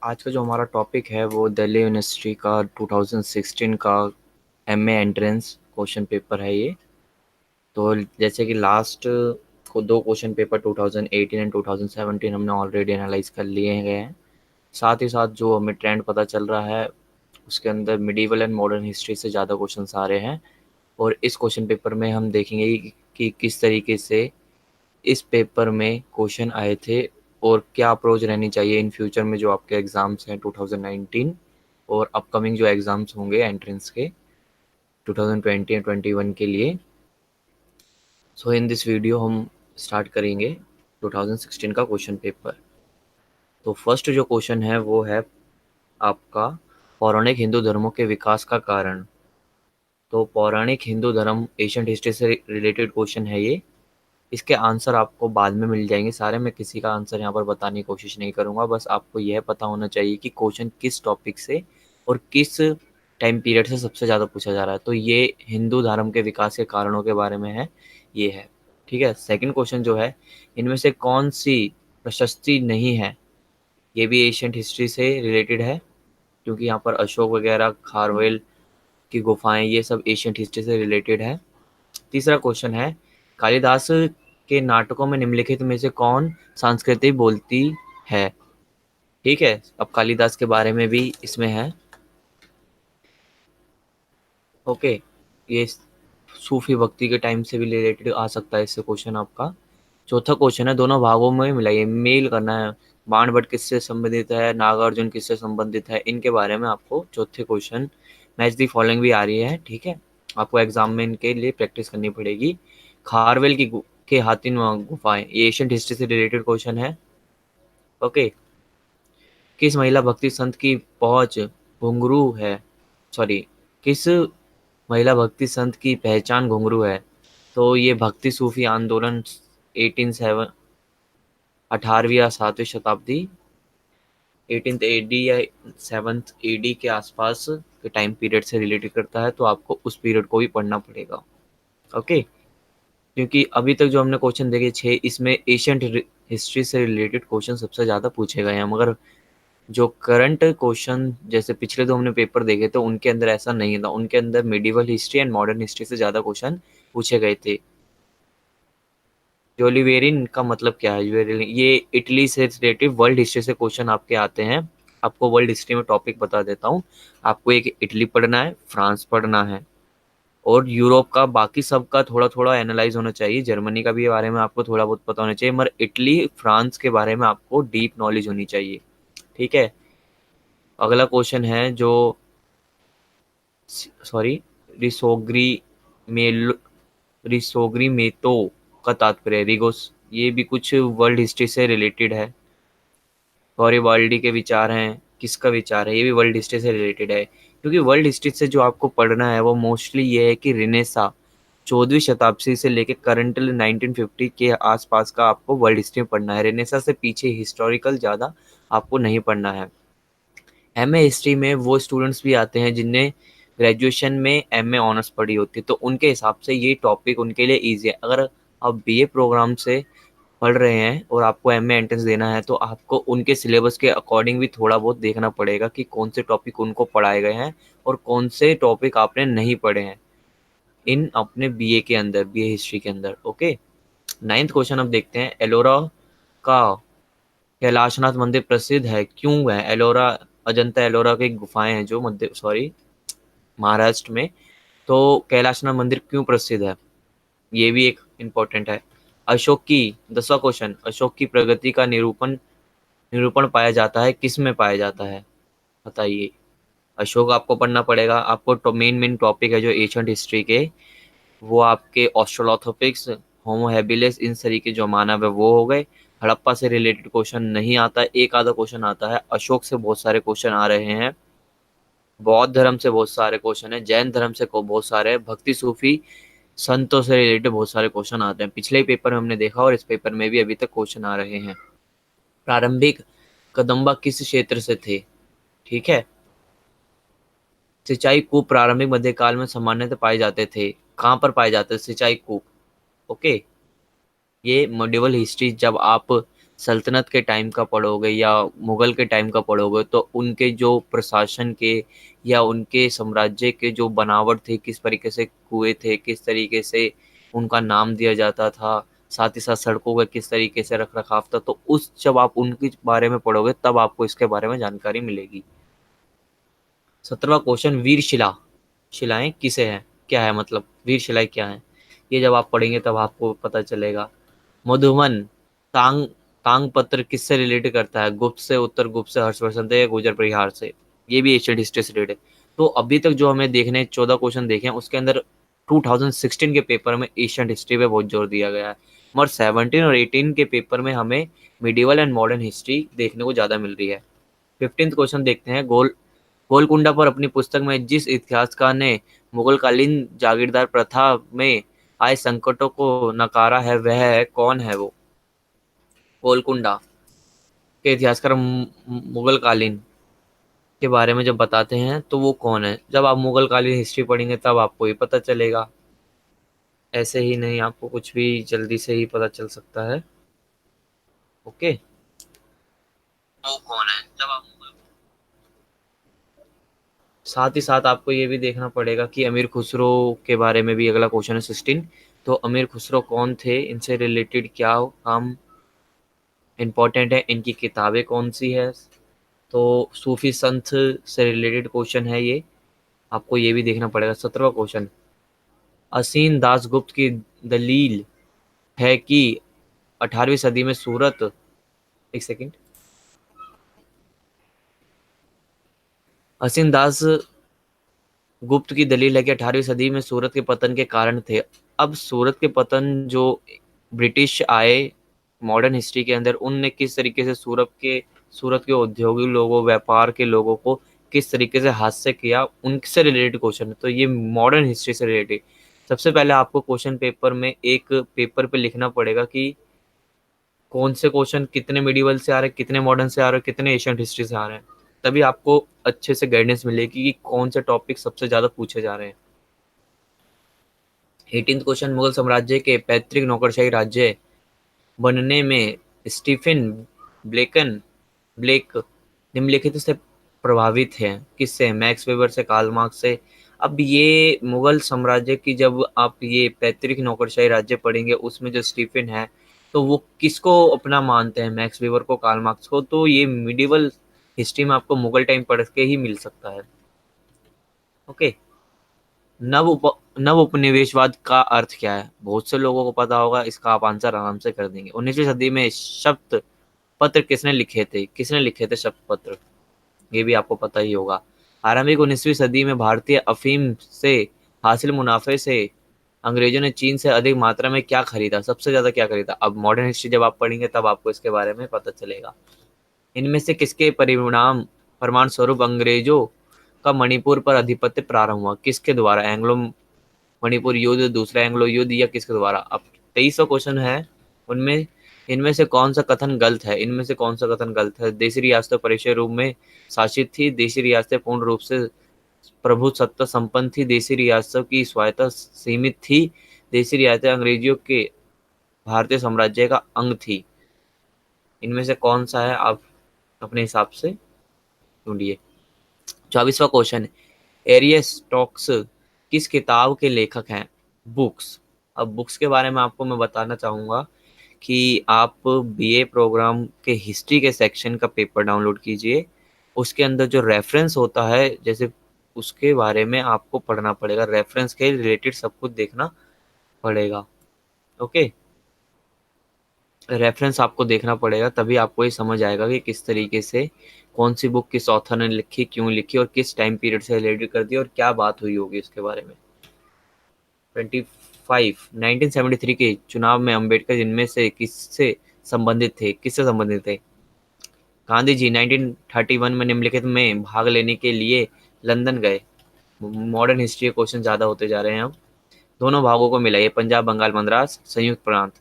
आज का जो हमारा टॉपिक है वो दिल्ली यूनिवर्सिटी का 2016 का एमए एंट्रेंस क्वेश्चन पेपर है ये। तो जैसे कि लास्ट को दो क्वेश्चन पेपर 2018 एंड 2017 हमने ऑलरेडी एनालाइज कर लिए गए हैं। साथ ही साथ जो हमें ट्रेंड पता चल रहा है उसके अंदर मिडीवल एंड मॉडर्न हिस्ट्री से ज़्यादा क्वेश्चंस आ रहे हैं। और इस क्वेश्चन पेपर में हम देखेंगे कि किस तरीके से इस पेपर में क्वेश्चन आए थे और क्या अप्रोच रहनी चाहिए इन फ्यूचर में जो आपके एग्ज़ाम्स हैं 2019 और अपकमिंग जो एग्ज़ाम्स होंगे एंट्रेंस के 2020 एंड 21 के लिए। सो इन दिस वीडियो हम स्टार्ट करेंगे 2016 का क्वेश्चन पेपर। तो फर्स्ट जो क्वेश्चन है वो है आपका पौराणिक हिंदू धर्मों के विकास का कारण। तो पौराणिक हिंदू धर्म एशियंट हिस्ट्री से रिलेटेड क्वेश्चन है ये। इसके आंसर आपको बाद में मिल जाएंगे सारे, मैं किसी का आंसर यहाँ पर बताने की कोशिश नहीं करूँगा। बस आपको यह पता होना चाहिए कि क्वेश्चन किस टॉपिक से और किस टाइम पीरियड से सबसे ज़्यादा पूछा जा रहा है। तो ये हिंदू धर्म के विकास के कारणों के बारे में है, ये है। ठीक है, सेकंड क्वेश्चन जो है, इनमें से कौन सी प्रशस्ति नहीं है। ये भी एशियंट हिस्ट्री से रिलेटेड है क्योंकि यहाँ पर अशोक वगैरह, खारवेल की गुफाएं, ये सब एशियंट हिस्ट्री से रिलेटेड है। तीसरा क्वेश्चन है, कालिदास के नाटकों में निम्नलिखित में से कौन संस्कृति बोलती है। ठीक है, अब कालिदास के बारे में भी इसमें है। ओके, ये सूफी भक्ति के टाइम से भी रिलेटेड आ सकता है इससे क्वेश्चन आपका। चौथा क्वेश्चन है, दोनों भागों में मिलाइए, मेल करना है। बाणभट्ट किससे संबंधित है, नागार्जुन किससे संबंधित है, इनके बारे में आपको चौथे क्वेश्चन। मैच दी फॉलोइंग भी आ रही है, ठीक है, आपको एग्जाम में इनके लिए प्रैक्टिस करनी पड़ेगी। खारवेल के हाथिन गुफाएं, ये एशियंट हिस्ट्री से रिलेटेड क्वेश्चन है। ओके, किस महिला भक्ति संत की पहुंच घुंघरू है, सॉरी, किस महिला भक्ति संत की पहचान घुंघरू है। तो ये भक्ति सूफी आंदोलन 18 18वीं या 7वीं शताब्दी, 18th एडी या 7th एडी के आसपास के टाइम पीरियड से रिलेटेड करता है, तो आपको उस पीरियड को भी पढ़ना पड़ेगा। ओके, क्योंकि अभी तक जो हमने क्वेश्चन देखे 6, इसमें एशियंट हिस्ट्री से रिलेटेड क्वेश्चन सबसे ज़्यादा पूछे गए हैं। मगर जो करंट क्वेश्चन जैसे पिछले दो हमने पेपर देखे थे उनके अंदर ऐसा नहीं था, उनके अंदर medieval history and modern history से ज़्यादा क्वेश्चन पूछे गए थे। जोलिवेरिन का मतलब क्या है, जोलिवेरिन ये इटली से रिलेटिव वर्ल्ड हिस्ट्री से क्वेश्चन आपके आते हैं। आपको वर्ल्ड हिस्ट्री में टॉपिक बता देता हूँ। आपको एक इटली पढ़ना है, फ्रांस पढ़ना है और यूरोप का बाकी सब का थोड़ा थोड़ा एनालाइज होना चाहिए। जर्मनी का भी बारे में आपको थोड़ा बहुत पता होना चाहिए, मगर इटली फ्रांस के बारे में आपको डीप नॉलेज होनी चाहिए। ठीक है, अगला क्वेश्चन है जो, सॉरी, रिसोग्री मेल रिसोग्री मेतो का तात्पर्य रिगोस, ये भी कुछ वर्ल्ड हिस्ट्री से रिलेटेड है। गौरीवाल्डी के विचार हैं, किसका विचार है, ये भी वर्ल्ड हिस्ट्री से रिलेटेड है। क्योंकि वर्ल्ड हिस्ट्री से जो आपको पढ़ना है वो मोस्टली ये है कि रिनेसा 14वीं शताब्दी से लेकर करंटली 1950 के आसपास का आपको वर्ल्ड हिस्ट्री में पढ़ना है। रिनेसा से पीछे हिस्टोरिकल ज़्यादा आपको नहीं पढ़ना है। एमए हिस्ट्री में वो स्टूडेंट्स भी आते हैं जिनने ग्रेजुएशन में एमए ऑनर्स पढ़ी होती है, तो उनके हिसाब से ये टॉपिक उनके लिए ईजी है। अगर आप बीए प्रोग्राम से पढ़ रहे हैं और आपको एमए एंट्रेंस देना है तो आपको उनके सिलेबस के अकॉर्डिंग भी थोड़ा बहुत देखना पड़ेगा कि कौन से टॉपिक उनको पढ़ाए गए हैं और कौन से टॉपिक आपने नहीं पढ़े हैं इन अपने बीए के अंदर, बीए हिस्ट्री के अंदर। ओके, नाइन्थ क्वेश्चन अब देखते हैं, एलोरा का कैलाशनाथ मंदिर प्रसिद्ध है, क्यों है। एलोरा, अजंता एलोरा की गुफाएं हैं जो मध्य, सॉरी, महाराष्ट्र में। तो कैलाशनाथ मंदिर क्यों प्रसिद्ध है, ये भी एक इम्पोर्टेंट है। अशोक की, 10वां क्वेश्चन, अशोक की प्रगति का निरूपण निरूपण पाया जाता है, किस में पाया जाता है, बताइए। अशोक आपको पढ़ना पड़ेगा। आपको तो मेन मेन टॉपिक है जो एशियंट हिस्ट्री के, वो आपके ऑस्ट्रोलोथोपिक्स, होमो हैबिलिस, इन तरीके जो मानव है वो हो गए। हड़प्पा से रिलेटेड क्वेश्चन नहीं आता, एक आधा क्वेश्चन आता है। अशोक से बहुत सारे क्वेश्चन आ रहे हैं, बौद्ध धर्म से बहुत सारे क्वेश्चन है, जैन धर्म से बहुत सारे, भक्ति सूफी संतों से रिलेटेड बहुत सारे क्वेश्चन आते हैं। पिछले पेपर में हमने देखा और इस पेपर में भी अभी तक क्वेश्चन आ रहे हैं। प्रारंभिक कदम्बा किस क्षेत्र से थे, ठीक है। सिंचाई कूप प्रारंभिक मध्यकाल में सामान्यतः पाए जाते थे, कहाँ पर पाए जाते थे सिंचाई कूप। ओके, ये मॉड्यूल हिस्ट्री जब आप सल्तनत के टाइम का पढ़ोगे या मुगल के टाइम का पढ़ोगे तो उनके जो प्रशासन के या उनके साम्राज्य के जो बनावट थे, किस तरीके से कुएं थे, किस तरीके से उनका नाम दिया जाता था, साथ ही साथ सड़कों का किस तरीके से रख रखाव था, तो उस जब आप उनके बारे में पढ़ोगे तब आपको इसके बारे में जानकारी मिलेगी। 17वां क्वेश्चन, वीर शिला, शिलाएं किसे हैं, क्या है मतलब वीर शिलाएं क्या है, ये जब आप पढ़ेंगे तब आपको पता चलेगा। मधुबन, तांग, तांग पत्र किससे रिलेट करता है, गुप्त से, उत्तर गुप्त से, हर्षवर्धन से या गुर्जर परिहार से, ये भी एशियन हिस्ट्री से रिलेटेड है। तो अभी तक जो हमें देखने 14 क्वेश्चन देखे हैं उसके अंदर 2016 के पेपर में एशियन हिस्ट्री पे बहुत जोर दिया गया है, मगर 17 और 18 के पेपर में हमें मिडिवल एंड मॉडर्न हिस्ट्री देखने को ज़्यादा मिल रही है। 15th क्वेश्चन देखते हैं, गोलकुंडा पर अपनी पुस्तक में जिस इतिहासकार ने मुगलकालीन जागीरदार प्रथा में आए संकटों को नकारा है वह है कौन है वो। गोलकुंडा के इतिहासकार मुगलकालीन के बारे में जब बताते हैं तो वो कौन है, जब आप मुगलकालीन हिस्ट्री पढ़ेंगे तब आपको ये पता चलेगा, ऐसे ही नहीं आपको कुछ भी जल्दी से ही पता चल सकता है। ओके, वो कौन है जब आप, साथ ही साथ आपको ये भी देखना पड़ेगा कि अमीर खुसरो के बारे में भी अगला क्वेश्चन है 16। तो अमीर खुसरो कौन थे, इनसे रिलेटेड क्या काम इम्पोर्टेंट है, इनकी किताबें कौन सी है, तो सूफी संत से रिलेटेड क्वेश्चन है ये, आपको ये भी देखना पड़ेगा। 17वां क्वेश्चन, असीम दासगुप्त की दलील है कि 18वीं सदी में सूरत, एक सेकंड, असीम दास गुप्त की दलील है कि 18वीं सदी में सूरत के पतन के कारण थे। अब सूरत के पतन जो ब्रिटिश आए मॉडर्न हिस्ट्री के अंदर, उनने किस तरीके से सूरत के औद्योगिक लोगों, व्यापार के लोगों को किस तरीके से हाथ से किया, उनसे रिलेटेड क्वेश्चन है, तो ये मॉडर्न हिस्ट्री से रिलेटेड। सबसे पहले आपको क्वेश्चन पेपर में एक पेपर पे लिखना पड़ेगा कि कौन से क्वेश्चन कितने मिडिवल से आ रहे हैं, कितने मॉडर्न से आ रहे हैं, कितने एशियंट हिस्ट्री से आ रहे हैं, तभी आपको अच्छे से गाइडेंस मिलेगी कि कौन से टॉपिक सबसे ज़्यादा पूछे जा रहे हैं। 18th क्वेश्चन, मुगल साम्राज्य के पैतृक नौकरशाही राज्य बनने में स्टीफन ब्लेकन ब्लेक निम्नलिखित से प्रभावित है, किससे, मैक्स वेबर से, कार्ल मार्क्स से। अब ये मुगल साम्राज्य की जब आप ये पैतृक नौकरशाही राज्य पढ़ेंगे उसमें जो स्टीफन है तो वो किसको अपना मानते हैं, मैक्स वेबर को, कार्ल मार्क्स को, तो ये मिडिवल हिस्ट्री में आपको मुगल टाइम पढ़ के ही मिल सकता है। ओके, नव उपनिवेशवाद का अर्थ क्या है, बहुत से लोगों को पता होगा, इसका आप आंसर आराम से कर देंगे। 19वीं सदी में शब्द पत्र किसने लिखे थे शब्द पत्र, ये भी आपको पता ही होगा। आरंभिक 19वीं सदी में भारतीय अफीम से हासिल मुनाफे से अंग्रेजों ने चीन से अधिक मात्रा में क्या खरीदा, सबसे ज्यादा क्या खरीदा, अब मॉडर्न हिस्ट्री जब आप पढ़ेंगे तब आपको इसके बारे में पता चलेगा। इनमें से किसके परिमाण स्वरूप अंग्रेजों का मणिपुर पर आधिपत्य प्रारंभ हुआ, किसके द्वारा, एंग्लो मणिपुर युद्ध, दूसरा एंग्लो युद्ध, या किसके द्वारा। अब 23वां क्वेश्चन है, उनमें इनमें से कौन सा कथन गलत है, इनमें से कौन सा कथन गलत है, देशी रियासतें परिचय रूप में शासित थी, देशी रियासतें पूर्ण रूप से प्रभु सत्ता संपन्न थी, देशी रियासतों की स्वायत्ता सीमित थी, देशी रियासतें अंग्रेजियों के भारतीय साम्राज्य का अंग थी, इनमें से कौन सा है, आप अपने हिसाब से ढूंढिए। 24वां क्वेश्चन, एरिस्टॉक्स किस किताब के लेखक हैं, बुक्स। अब बुक्स के बारे में आपको मैं बताना चाहूँगा कि आप बीए प्रोग्राम के हिस्ट्री के सेक्शन का पेपर डाउनलोड कीजिए, उसके अंदर जो रेफरेंस होता है जैसे उसके बारे में आपको पढ़ना पड़ेगा, रेफरेंस के रिलेटेड सब कुछ देखना पड़ेगा। ओके, रेफरेंस आपको देखना पड़ेगा तभी आपको ये समझ आएगा कि किस तरीके से कौन सी बुक किस ऑथर ने लिखी, क्यों लिखी और किस टाइम पीरियड से रिलेटेड कर दी और क्या बात हुई होगी उसके बारे में। 25, 1973 के चुनाव में अंबेडकर जिनमें से किससे संबंधित थे, गांधी जी 1931 में निम्नलिखित में भाग लेने के लिए लंदन गए। मॉडर्न हिस्ट्री के क्वेश्चन ज़्यादा होते जा रहे हैं अब। दोनों भागों को मिलाइए, पंजाब, बंगाल, मद्रास, संयुक्त प्रांत।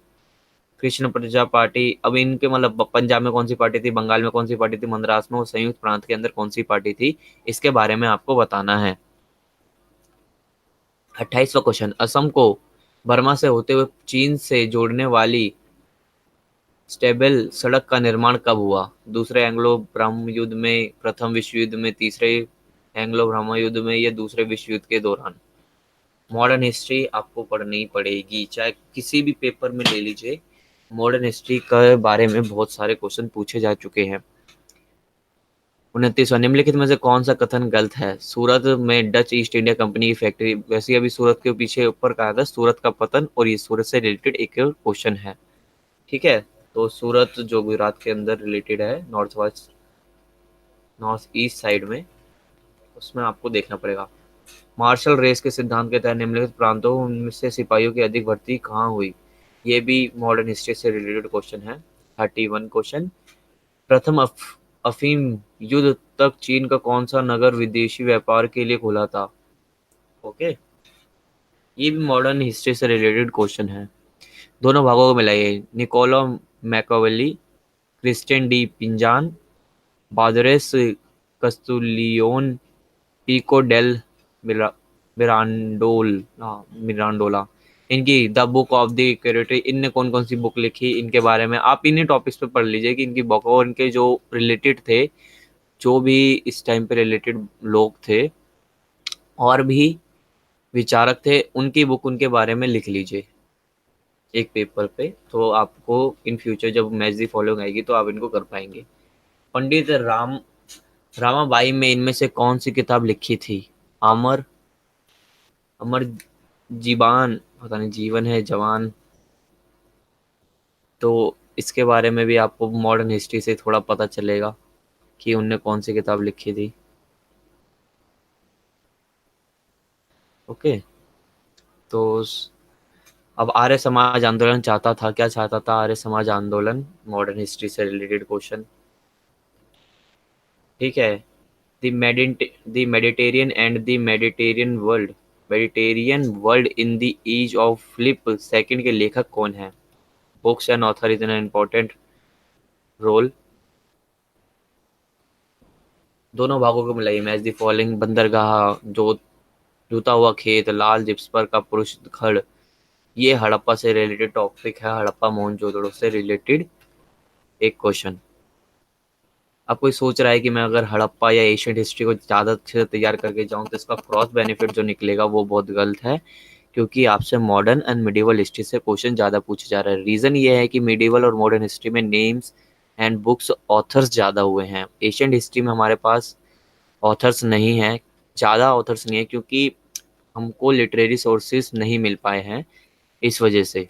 कृष्ण प्रजा पार्टी, अब इनके मतलब पंजाब में कौन सी पार्टी थी, बंगाल में कौन सी पार्टी थी, मद्रास में और संयुक्त प्रांत के अंदर कौन सी पार्टी थी, इसके बारे में आपको बताना है। 28वां क्वेश्चन, असम को बर्मा से होते हुए चीन से जोड़ने वाली स्टेबल सड़क का निर्माण कब हुआ? दूसरे एंग्लो ब्रह्म युद्ध में, प्रथम विश्व युद्ध में, तीसरे एंग्लो ब्रह्म युद्ध में, या दूसरे विश्व युद्ध के दौरान? मॉडर्न हिस्ट्री आपको पढ़नी पड़ेगी, चाहे किसी भी पेपर में ले लीजिए। मॉडर्न हिस्ट्री के बारे में बहुत सारे क्वेश्चन पूछे जा चुके हैं। 29वां, निम्नलिखित में से कौन सा कथन गलत है? सूरत में डच ईस्ट इंडिया कंपनी की फैक्ट्री, वैसे अभी सूरत के पीछे ऊपर कहा था सूरत का पतन, और ये सूरत से रिलेटेड एक क्वेश्चन है। ठीक है, तो सूरत जो गुजरात के अंदर रिलेटेड है, north west, north east side में, उसमें आपको देखना पड़ेगा। मार्शल रेस के सिद्धांत के तहत निम्नलिखित प्रांतों में से सिपाहियों की अधिक भर्ती कहाँ हुई? ये भी मॉडर्न हिस्ट्री से रिलेटेड क्वेश्चन है। 31 क्वेश्चन, प्रथम अफीम युद्ध तक चीन का कौन सा नगर विदेशी व्यापार के लिए खुला था? ओके, ये भी मॉडर्न हिस्ट्री से रिलेटेड क्वेश्चन है। दोनों भागों को मिलाइए। Niccolo Machiavelli, Christian de Pizan, बादरेस Castiglione, Pico del Mira Mirandola, इनकी the book of the courtier, इनने कौन कौन सी बुक लिखी, इनके बारे में आप इन्हीं टॉपिक्स पे पढ़ लीजिए कि इनकी बुक और इनके जो रिलेटेड थे, जो भी इस टाइम पे रिलेटेड लोग थे और भी विचारक थे, उनकी बुक उनके बारे में लिख लीजिए एक पेपर पे, तो आपको इन फ्यूचर जब मैथ दी फॉलोइंग आएगी तो आप इनको कर पाएंगे। पंडित रामाबाई में इनमें से कौन सी किताब लिखी थी? अमर अमर जीबान, पता नहीं जीवन है जवान, तो इसके बारे में भी आपको मॉडर्न हिस्ट्री से थोड़ा पता चलेगा कि उनने कौन सी किताब लिखी थी। ओके, तो अब आर्य समाज आंदोलन चाहता था, क्या चाहता था आर्य समाज आंदोलन? मॉडर्न हिस्ट्री से रिलेटेड क्वेश्चन। ठीक है, the Mediterranean and the Mediterranean world in the age of Philip second के लेखक कौन है? Books and author is an important role. दोनों भागों को मिलाइए। मैच द फॉलोइंग: बंदरगाह, जो जूता हुआ खेत, लाल जिप्सपर का पुरुष खड़, ये हड़प्पा से रिलेटेड टॉपिक है, हड़प्पा मोहनजोदड़ो से रिलेटेड एक क्वेश्चन। अब कोई सोच रहा है कि मैं अगर हड़प्पा या एशियंट हिस्ट्री को ज़्यादा अच्छे से तैयार करके जाऊं तो इसका क्रॉस बेनिफिट जो निकलेगा वो बहुत गलत है, क्योंकि आपसे मॉडर्न एंड मिडिवल हिस्ट्री से क्वेश्चन ज़्यादा पूछे जा रहे हैं। रीज़न ये है कि मिडिवल और मॉडर्न हिस्ट्री में नेम्स एंड बुक्स ऑथर्स ज़्यादा हुए हैं, एशियंट हिस्ट्री में हमारे पास ऑथर्स नहीं है, ज़्यादा ऑथर्स नहीं है, क्योंकि हमको लिटरेरी सोर्सेज नहीं मिल पाए हैं इस वजह से।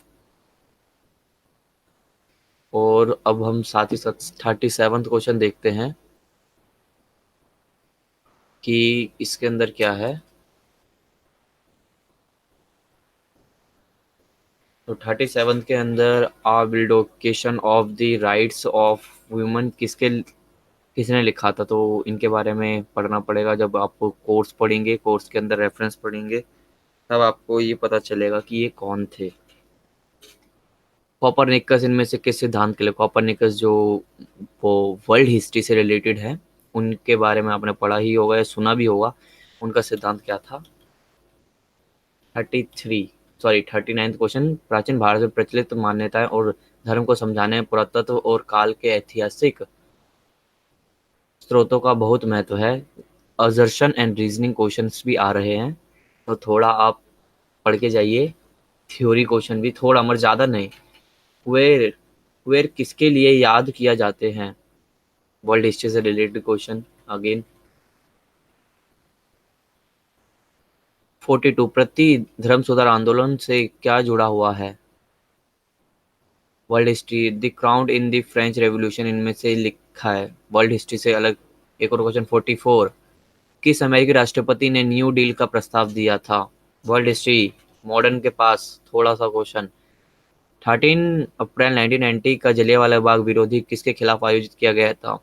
और अब हम साथ ही साथ 37th क्वेश्चन देखते हैं कि इसके अंदर क्या है। तो 37th के अंदर abdication of the rights of women किसने लिखा था? तो इनके बारे में पढ़ना पड़ेगा। जब आप कोर्स पढ़ेंगे, कोर्स के अंदर रेफरेंस पढ़ेंगे, तब आपको ये पता चलेगा कि ये कौन थे। कॉपरनिकस इनमें से किस सिद्धांत के लिए? कॉपरनिकस जो वो वर्ल्ड हिस्ट्री से रिलेटेड है, उनके बारे में आपने पढ़ा ही होगा या सुना भी होगा। उनका सिद्धांत क्या था? 39th क्वेश्चन, प्राचीन भारत में प्रचलित मान्यताएं और धर्म को समझाने में पुरातत्व और काल के ऐतिहासिक स्रोतों का बहुत महत्व है। असर्शन एंड रीजनिंग क्वेश्चंस भी आ रहे हैं, तो थोड़ा आप पढ़ के जाइए। थ्योरी क्वेश्चन भी थोड़ा, मगर ज़्यादा नहीं। वेयर वेयर किसके लिए याद किया जाते हैं? वर्ल्ड हिस्ट्री से रिलेटेड क्वेश्चन अगेन। 42, प्रति धर्म सुधार आंदोलन से क्या जुड़ा हुआ है? World history, the crown in the French revolution, इनमें से लिखा है वर्ल्ड हिस्ट्री से अलग। एक और क्वेश्चन 44, किस अमेरिकी राष्ट्रपति ने न्यू डील का प्रस्ताव दिया था? वर्ल्ड हिस्ट्री मॉडर्न के पास थोड़ा सा क्वेश्चन। 13 अप्रैल 1990 का जलियांवाला बाग विरोधी किसके खिलाफ आयोजित किया गया था?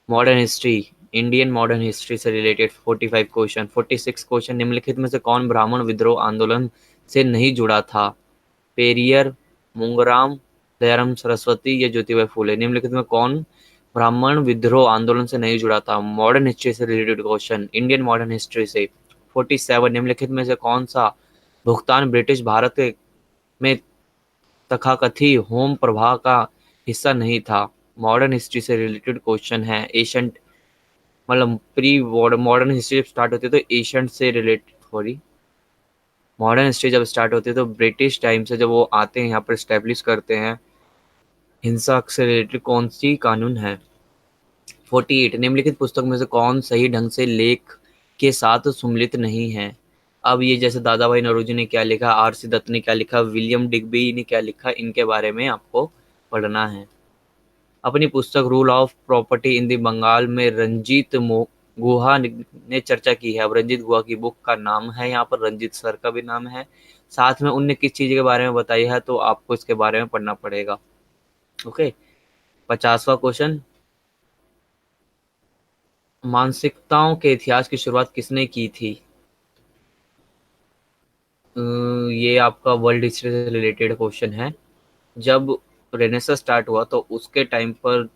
Modern history, Indian modern history से रिलेटेड 45 क्वेश्चन। 46 क्वेश्चन, निम्नलिखित में से कौन ब्राह्मण विद्रोह आंदोलन से नहीं जुड़ा था? पेरियर, मूंगराम, दयाराम सरस्वती या ज्योतिबा फूले, निम्नलिखित में कौन ब्राह्मण विद्रोह आंदोलन से नहीं जुड़ा था? मॉडर्न हिस्ट्री से related question, Indian modern history से। 47, निम्नलिखित में से कौन सा भुगतान ब्रिटिश भारत में तथाकथित होम प्रभा का हिस्सा नहीं था। मॉडर्न हिस्ट्री से रिलेटेड क्वेश्चन है। एशियंट मतलब प्री मॉडर्न हिस्ट्री जब स्टार्ट होती है तो एशियंट से रिलेटेड, सॉरी, मॉडर्न हिस्ट्री जब स्टार्ट होती है तो ब्रिटिश टाइम से जब वो आते हैं यहाँ पर स्टैब्लिश करते हैं, हिंसा से रिलेटेड कौन सी कानून है। 48 निम्नलिखित पुस्तक में से कौन सही ढंग से लेख के साथ सुमिलित नहीं है। अब ये जैसे दादा भाई नौरोजी ने क्या लिखा, आर सी दत्त ने क्या लिखा, विलियम डिग्बी ने क्या लिखा, इनके बारे में आपको पढ़ना है। अपनी पुस्तक rule of property in the Bengal में रंजीत गुहा ने चर्चा की है। अब रंजीत गुहा की बुक का नाम है, यहाँ पर रंजीत सर का भी नाम है, साथ में उनने किस चीज के बारे में बताई है तो आपको इसके बारे में पढ़ना पड़ेगा। ओके। 50वां क्वेश्चन, मानसिकताओं के इतिहास की शुरुआत किसने की थी। ये आपका वर्ल्ड हिस्ट्री से रिलेटेड क्वेश्चन है। जब रेनेसां स्टार्ट हुआ तो उसके टाइम पर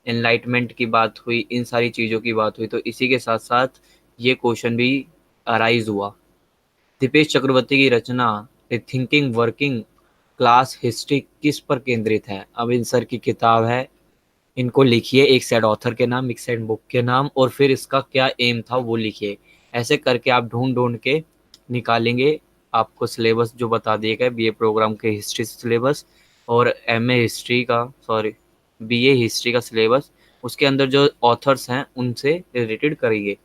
एनलाइटमेंट की बात हुई, इन सारी चीज़ों की बात हुई, तो इसी के साथ साथ ये क्वेश्चन भी अराइज हुआ। दीपेश चक्रवर्ती की रचना a thinking working class history किस पर केंद्रित है। अब इन सर की किताब है, इनको लिखिए, एक साइड ऑथर के नाम, एक साइड बुक के नाम, और फिर इसका क्या एम था वो लिखिए। ऐसे करके आप ढूंढ ढूंढ के निकालेंगे। आपको सिलेबस जो बता दिया गया, बीए प्रोग्राम के हिस्ट्री सिलेबस और एमए हिस्ट्री का, सॉरी, बीए हिस्ट्री का सिलेबस, उसके अंदर जो ऑथर्स हैं उनसे रिलेटेड करिए।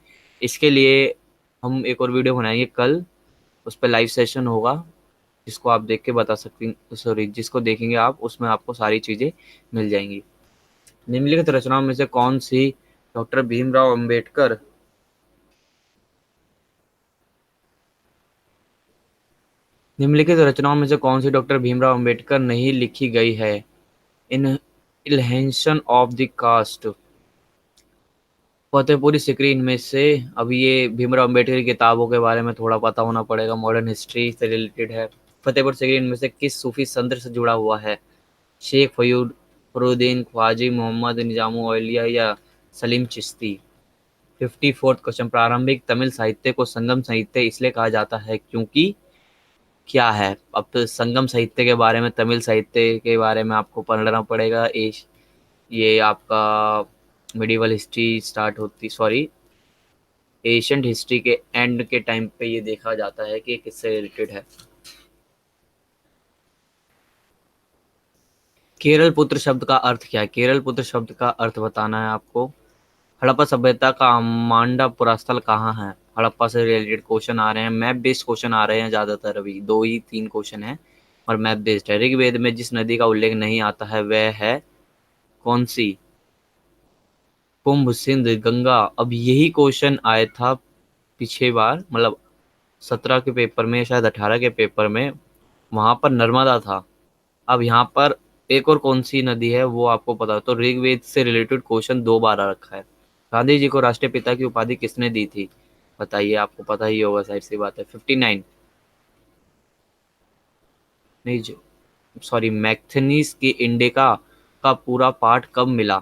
इसके लिए हम एक और वीडियो बनाएंगे कल, उस पर लाइव सेशन होगा, जिसको आप देख के बता सकते हैं, सॉरी, जिसको देखेंगे आप उसमें आपको सारी चीज़ें मिल जाएंगी। निम्नलिखित रचनाओं में से कौन सी डॉक्टर भीमराव अंबेडकर निम्नलिखित रचनाओं में से कौन सी डॉक्टर भीमराव अंबेडकर नहीं लिखी गई है। इन इल्हेंशन of the caste, Fatehpuri Sikri, इनमें से। अब ये भीमराव अंबेडकर की किताबों के बारे में थोड़ा पता होना पड़ेगा, मॉडर्न हिस्ट्री से रिलेटेड है। फतेहपुर सिकरी इनमें से किस सूफी संत से जुड़ा हुआ है। शेख फरीदुद्दीन, ख्वाजी मोहम्मद निजामु औलिया या सलीम चिश्ती। 54th क्वेश्चन, प्रारंभिक तमिल साहित्य को संगम साहित्य इसलिए कहा जाता है क्योंकि क्या है। अब तो संगम साहित्य के बारे में, तमिल साहित्य के बारे में आपको पढ़ना पड़ेगा। ये आपका मिडिवल हिस्ट्री स्टार्ट होती, सॉरी, एशियंट हिस्ट्री के एंड के टाइम पे ये देखा जाता है कि किससे रिलेटेड है। केरल पुत्र शब्द का अर्थ क्या है। केरल पुत्र शब्द का अर्थ बताना है आपको। हड़प्पा सभ्यता का मांडा पुरास्थल कहाँ है। हड़प्पा से रिलेटेड क्वेश्चन आ रहे हैं, मैप बेस्ड क्वेश्चन आ रहे हैं ज़्यादातर, अभी 2 ही 3 क्वेश्चन हैं और मैप बेस्ड है। ऋग्वेद में जिस नदी का उल्लेख नहीं आता है वह है कौन सी। कुंभ, सिंध, गंगा। अब यही क्वेश्चन आया था पिछले बार, मतलब 17 के पेपर में, शायद 18 के पेपर में, वहां पर नर्मदा था। अब यहाँ पर एक और कौन सी नदी है वो आपको पता है, तो ऋग्वेद से रिलेटेड क्वेश्चन 2 बार आ रखा है। गांधी जी को राष्ट्रीय पिता की उपाधि किसने दी थी। बताइए, आपको पता ही होगा, साइड सी बात है। 59, नहीं जो, सॉरी, मैक्थनीज की इंडिका का पूरा पाठ कब मिला।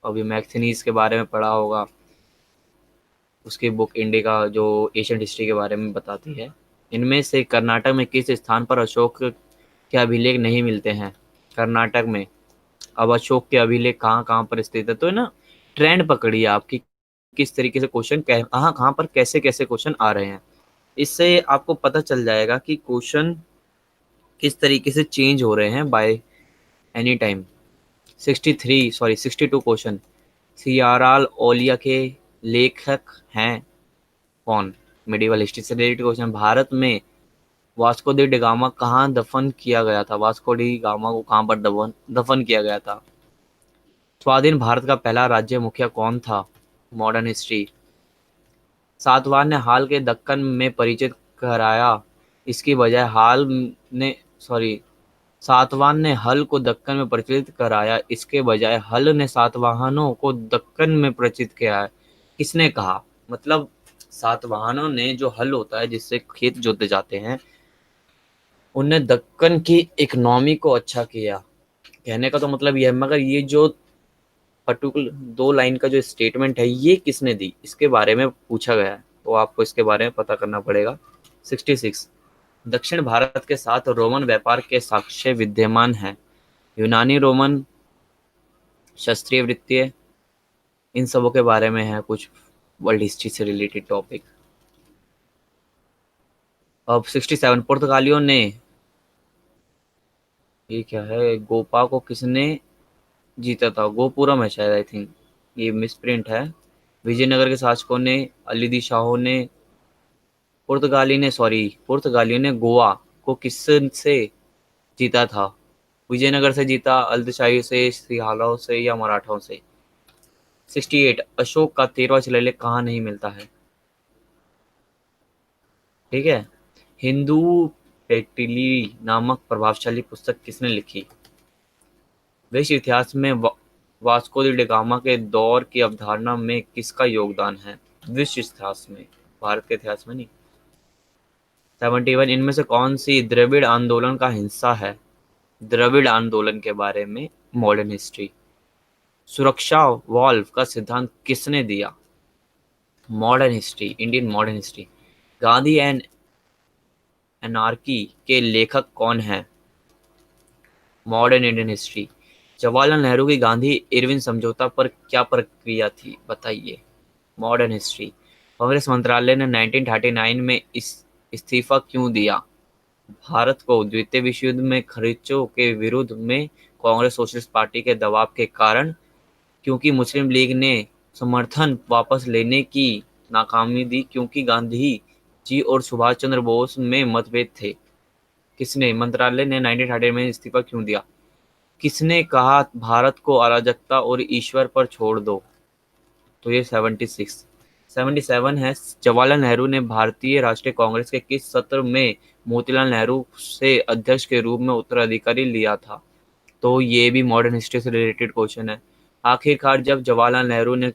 अभी मैक्थनीज के बारे में पढ़ा होगा, उसकी बुक इंडिका जो एशियन हिस्ट्री के बारे में बताती है। इनमें से कर्नाटक में किस स्थान पर अशोक के अभिलेख नहीं मिलते हैं। कर्नाटक में अब अशोक के अभिलेख कहाँ कहाँ पर स्थित है, तो है ना, ट्रेंड पकड़िए आपकी, किस तरीके से क्वेश्चन कहाँ कहाँ पर कैसे कैसे क्वेश्चन आ रहे हैं। इससे आपको पता चल जाएगा कि क्वेश्चन किस तरीके से चेंज हो रहे हैं बाय एनी टाइम। 62 क्वेश्चन, सियाराल ओलिया के लेखक हैं कौन। मिडिवल हिस्ट्री से रिलेटेड क्वेश्चन, भारत में वास्को डी गामा कहाँ दफन किया गया था। वास्को डी गामा को कहाँ पर दफन किया गया था। स्वाधीन भारत का पहला राज्य मुखिया कौन था। Modern history. सातवाहन ने हाल के दक्कन में परिचित कराया, इसकी बजाय हाल ने, सॉरी, सातवाहन ने हल को दक्कन में परिचित कराया, इसके बजाय हल ने सातवाहनों को दक्कन में परिचित किया है। किसने कहा, मतलब सातवाहनों ने जो हल होता है जिससे खेत जोते जाते हैं, उनने दक्कन की इकोनॉमी को अच्छा किया। कहने का तो मतलब ये है, मगर ये जो पर्टिकुलर 2 लाइन का जो स्टेटमेंट है ये किसने दी, इसके बारे में पूछा गया है, तो आपको इसके बारे में पता करना पड़ेगा। 66, दक्षिण भारत के साथ रोमन व्यापार के साक्ष्य विद्यमान हैं। यूनानी रोमन शास्त्रीय वृत्तीय, इन सबों के बारे में है कुछ वर्ल्ड हिस्ट्री से रिलेटेड टॉपिक। अब 67 पुर्तगालियों ने, ये क्या है, गोपा को किसने जीता था? गोपुरम है शायद, आई थिंक ये मिसप्रिंट है। विजयनगर के शासकों ने, अलीदी शाहों ने, पुर्तगालियों ने गोवा को किससे जीता था? विजयनगर से जीता, अल्दशाही से, सिहालाओं से, या मराठाओं से? 68 अशोक का 13वां शिलालेख कहाँ नहीं मिलता है? ठीक है। हिंदू पेटिली नामक प्रभावशाली पुस्तक किसने लिखी? विश्व इतिहास में वास्को द गामा के दौर की अवधारणा में किसका योगदान है? विश्व इतिहास में, भारत के इतिहास में नहीं। 71 इनमें से कौन सी द्रविड़ आंदोलन का हिस्सा है? द्रविड़ आंदोलन के बारे में मॉडर्न हिस्ट्री। सुरक्षा वाल्व का सिद्धांत किसने दिया? Modern history, Indian modern history. Gandhi and anarchy के लेखक कौन हैं? Modern Indian history. Jawaharlal Nehru की गांधी इरविन समझौता पर क्या प्रक्रिया थी, बताइए? Modern history. कांग्रेस मंत्रालय ने 1939 में इस्तीफा क्यों दिया? भारत को द्वितीय विश्व युद्ध में खर्चों के विरुद्ध में कांग्रेस सोशलिस्ट पार्टी के दबाव के कारण, क्योंकि मुस्लिम लीग ने समर्थन वापस लेने की नाकामी दी, क्योंकि गांधी जी और सुभाष चंद्र बोस में मतभेद थे। किसने, मंत्रालय ने 1938 में इस्तीफा क्यों दिया? किसने कहा भारत को अराजकता और ईश्वर पर छोड़ दो? तो ये 76। 77 है, जवाहरलाल नेहरू ने भारतीय राष्ट्रीय कांग्रेस के किस सत्र में मोतीलाल नेहरू से अध्यक्ष के रूप में उत्तराधिकारी लिया था? तो ये भी मॉडर्न हिस्ट्री से रिलेटेड क्वेश्चन है। आखिरकार जब जवाहरलाल नेहरू ने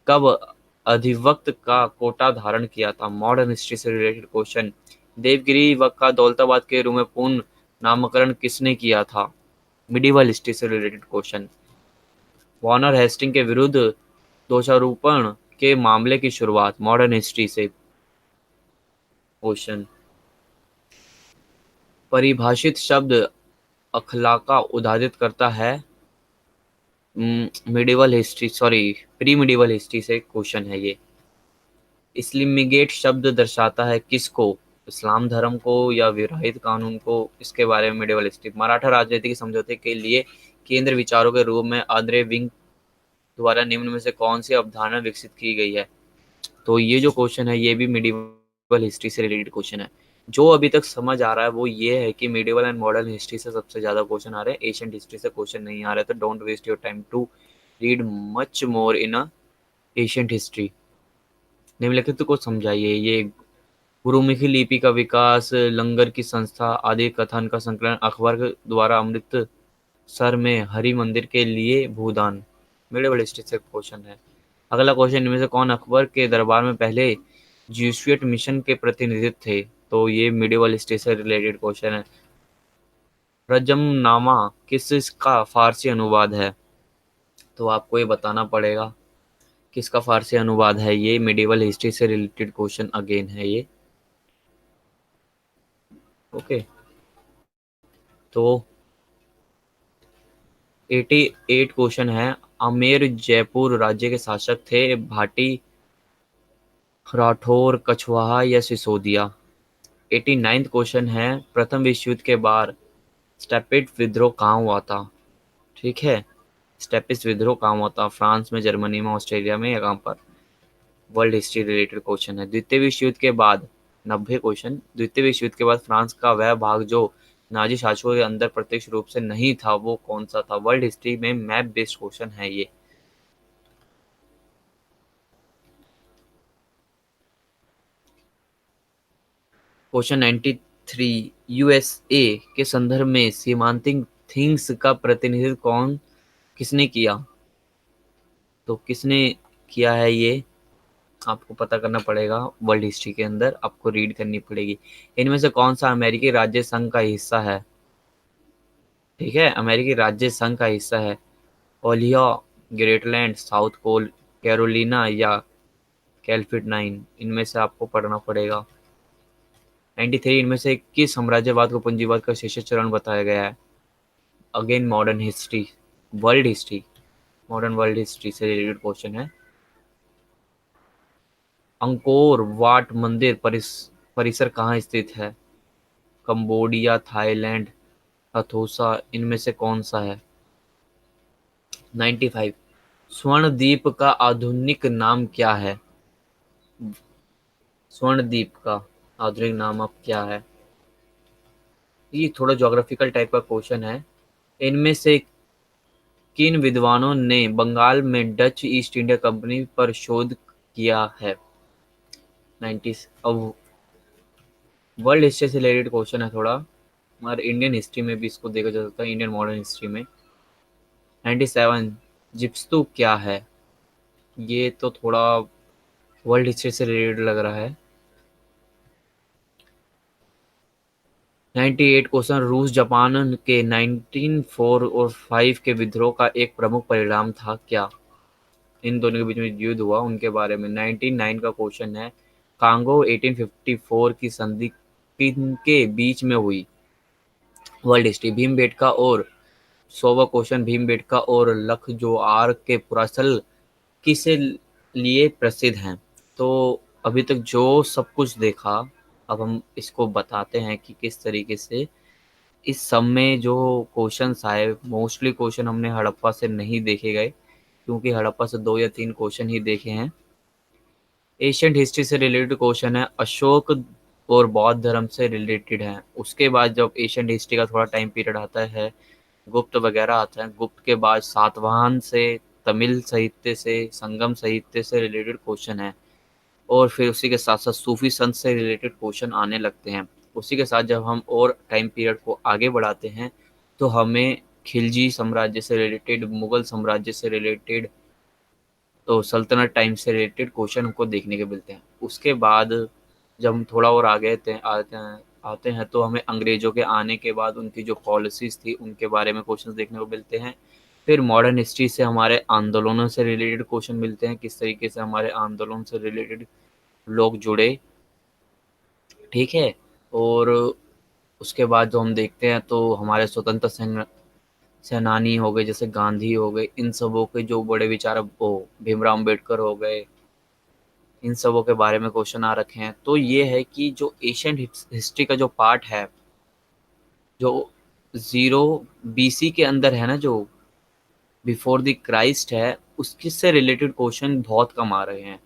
कब अधिवक्त का कोटा धारण किया था? मॉडर्न हिस्ट्री से रिलेटेड क्वेश्चन। देवगिरी व का दौलताबाद के रूप में पुनः नामकरण किसने किया था? मिडिवल हिस्ट्री से रिलेटेड क्वेश्चन। वॉर्नर हेस्टिंग के विरुद्ध दोषारोपण के मामले की शुरुआत? मॉडर्न हिस्ट्री से क्वेश्चन। परिभाषित शब्द अखलाका उदाहरित करता है? Medieval history, sorry, pre medieval history से क्वेश्चन है ये। इस्लामिगेट शब्द दर्शाता है किसको? इस्लाम धर्म को या विराहित कानून को? इसके बारे में मिडिवल हिस्ट्री। मराठा राजनीतिक समझौते के लिए केंद्र विचारों के रूप में आंद्रे विंग द्वारा निम्न में से कौन सी अवधारणा विकसित की गई है? तो ये जो क्वेश्चन है ये भी मिडिवल हिस्ट्री से रिलेटेड क्वेश्चन है। जो अभी तक समझ आ रहा है वो ये है कि मिडिवल एंड मॉडर्न हिस्ट्री से सबसे ज्यादा क्वेश्चन आ रहे हैं, एशियंट हिस्ट्री से क्वेश्चन नहीं आ रहे। तो don't waste your time to read much more in a ancient history. निम्नलिखित को समझाइए। ये गुरुमुखी लिपि का विकास, लंगर की संस्था, आदि कथन का संकलन, अकबर द्वारा अमृतसर में हरि मंदिर के लिए भूदान। मिडिवल हिस्ट्री से क्वेश्चन है। अगला क्वेश्चन, इनमें से कौन अकबर के दरबार में पहले ज्यूइश मिशन के प्रतिनिधि थे? तो ये मिडिवल हिस्ट्री से रिलेटेड क्वेश्चन है। रजमनामा किसका फारसी अनुवाद है? तो आपको ये बताना पड़ेगा किसका फारसी अनुवाद है। ये मिडिवल हिस्ट्री से रिलेटेड क्वेश्चन अगेन है ये। ओके। तो 88 क्वेश्चन है। आमेर जयपुर राज्य के शासक थे? भाटी, राठौर, कछवाहा या सिसोदिया? 89 क्वेश्चन है। प्रथम विश्व युद्ध के बाद स्टेपिड विद्रोह कहाँ हुआ था? ठीक है, स्टेपिस विद्रोह कहाँ हुआ था? फ्रांस में, जर्मनी में, ऑस्ट्रेलिया में, या कहाँ पर? वर्ल्ड हिस्ट्री रिलेटेड क्वेश्चन है। द्वितीय विश्व युद्ध के बाद, 90 क्वेश्चन, द्वितीय विश्व युद्ध के बाद फ्रांस का वह भाग जो नाजी शासकों के अंदर प्रत्यक्ष रूप से नहीं था वो कौन सा था? वर्ल्ड हिस्ट्री में मैप बेस्ड क्वेश्चन है ये। क्वेश्चन 93, यूएसए के संदर्भ में सीमांतिक थिंग्स का प्रतिनिधित्व किसने किया? तो किसने किया है ये आपको पता करना पड़ेगा। वर्ल्ड हिस्ट्री के अंदर आपको रीड करनी पड़ेगी। इनमें से कौन सा अमेरिकी राज्य संघ का हिस्सा है? ठीक है, अमेरिकी राज्य संघ का हिस्सा है। ओलियो, ग्रेटलैंड, साउथ पोल, कैरोलिना या कैलफिट नाइन? इनमें से आपको पढ़ना पड़ेगा। 93 इनमें से किस साम्राज्यवाद को पूंजीवाद का शीर्ष चरण बताया गया है? Again modern history, world history, modern world history से रिलेटेड क्वेश्चन है। अंकोर वाट मंदिर परिसर कहाँ स्थित है? कंबोडिया, थाईलैंड, हथोसा, इनमें से कौन सा है? 95। स्वर्णद्वीप का आधुनिक नाम क्या है? स्वर्णद्वीप का आधुनिक नाम अब क्या है? ये थोड़ा ज्योग्राफिकल टाइप का क्वेश्चन है। इनमें से किन विद्वानों ने बंगाल में डच ईस्ट इंडिया कंपनी पर शोध किया है? 90। अब वर्ल्ड हिस्ट्री से रिलेटेड क्वेश्चन है थोड़ा, हमारे इंडियन हिस्ट्री में भी इसको देखा जा सकता है, इंडियन मॉडर्न हिस्ट्री में। 97। जिप्सू क्या है? ये तो थोड़ा वर्ल्ड हिस्ट्री से रिलेटेड लग रहा है। 98 क्वेश्चन, रूस जापान के 1904 और 5 के विद्रोह का एक प्रमुख परिणाम था क्या? इन दोनों के बीच में युद्ध हुआ उनके बारे में। 99 का क्वेश्चन है, कांगो 1854 की संधि किनके बीच में हुई? वर्ल्ड हिस्ट्री, भीमबेटका और 100वां क्वेश्चन, भीमबेटका और लखनऊ के पुरास्थल किसे लिए प्रसिद्ध हैं? तो अभी तक जो सब कुछ देखा, अब हम इसको बताते हैं कि किस तरीके से इस सब में जो क्वेश्चंस आए, मोस्टली क्वेश्चन हमने हड़प्पा से नहीं देखे गए, क्योंकि हड़प्पा से 2 या 3 क्वेश्चन ही देखे हैं। एशियंट हिस्ट्री से रिलेटेड क्वेश्चन है, अशोक और बौद्ध धर्म से रिलेटेड है। उसके बाद जब एशियंट हिस्ट्री का थोड़ा टाइम पीरियड आता है, गुप्त वगैरह आता है, गुप्त के बाद सातवाहन से, तमिल साहित्य से, संगम साहित्य से रिलेटेड क्वेश्चन है, और फिर उसी के साथ साथ सूफी संत से रिलेटेड क्वेश्चन आने लगते हैं। उसी के साथ जब हम और टाइम पीरियड को आगे बढ़ाते हैं तो हमें खिलजी साम्राज्य से रिलेटेड, मुगल साम्राज्य से रिलेटेड, तो सल्तनत टाइम से रिलेटेड क्वेश्चन हमको देखने के मिलते हैं। उसके बाद जब हम थोड़ा और आते हैं तो हमें अंग्रेज़ों के आने के बाद उनकी जो पॉलिसीज़ थी उनके बारे में क्वेश्चंस देखने को मिलते हैं। फिर मॉडर्न हिस्ट्री से हमारे आंदोलनों से रिलेटेड क्वेश्चन मिलते हैं, किस तरीके से हमारे आंदोलन से रिलेटेड लोग जुड़े, ठीक है। और उसके बाद जो हम देखते हैं तो हमारे स्वतंत्र सेनानी हो गए, जैसे गांधी हो गए, इन सबों के जो बड़े विचारक, वो भीमराव अम्बेडकर हो गए, इन सबों के बारे में क्वेश्चन आ रखे हैं। तो ये है कि जो एशियंट हिस्ट्री का जो पार्ट है, जो 0 BC के अंदर है ना, जो बिफोर द क्राइस्ट है, उसके से रिलेटेड क्वेश्चन बहुत कम आ रहे हैं।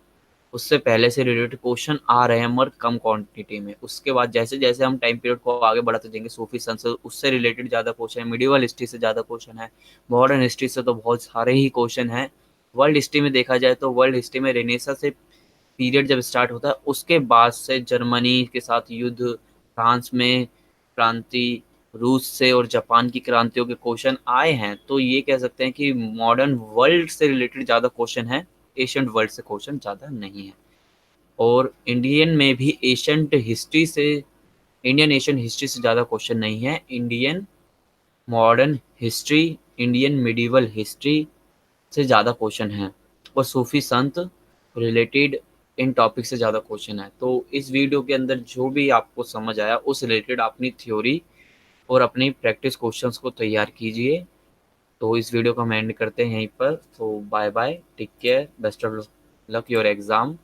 उससे पहले से रिलेटेड क्वेश्चन आ रहे हैं मगर कम क्वांटिटी में। उसके बाद जैसे जैसे हम टाइम पीरियड को आगे बढ़ाते जाएंगे, सूफी संत से उससे रिलेटेड ज़्यादा क्वेश्चन है, मिडिवल हिस्ट्री से ज़्यादा क्वेश्चन है, मॉडर्न हिस्ट्री से तो बहुत सारे ही क्वेश्चन हैं। वर्ल्ड हिस्ट्री में देखा जाए तो वर्ल्ड हिस्ट्री में रेनेसा से पीरियड जब स्टार्ट होता है, उसके बाद से जर्मनी के साथ युद्ध, फ्रांस में क्रांति, रूस से और जापान की क्रांतियों के क्वेश्चन आए हैं। तो ये कह सकते हैं कि मॉडर्न वर्ल्ड से रिलेटेड ज़्यादा क्वेश्चन है, एशियंट वर्ल्ड से क्वेश्चन ज़्यादा नहीं है। और इंडियन में भी इंडियन एशियन हिस्ट्री से ज़्यादा क्वेश्चन नहीं है। Indian modern history, Indian medieval history से ज़्यादा क्वेश्चन हैं, और सूफी संत रिलेटेड इन टॉपिक से ज़्यादा क्वेश्चन है। तो इस वीडियो के अंदर जो भी आपको समझ आया उस रिलेटेड अपनी थ्योरी और अपनी प्रैक्टिस क्वेश्चंस को तैयार कीजिए। तो इस वीडियो को हम एंड करते हैं यहीं पर। तो bye bye, take care, best of luck your exam.